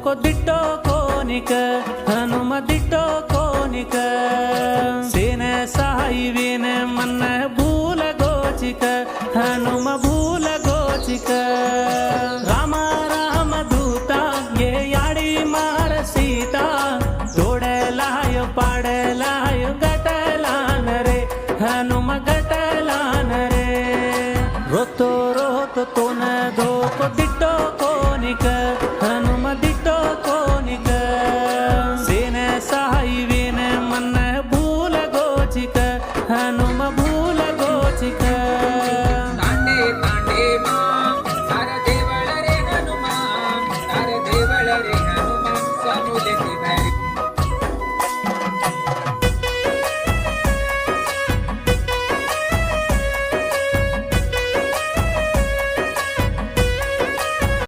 धोको दिट्टो conic हनुम दिट्टो conic Sen साहिवेन मन भूल गोचिक हनुम भूल गोचिक राम राम दूता ये याडी मार सीता तोडलाय पाडलाय गटलान रे हनुम गटलान रे रोतो रोतो तो न धोको दिट्टो कोनिक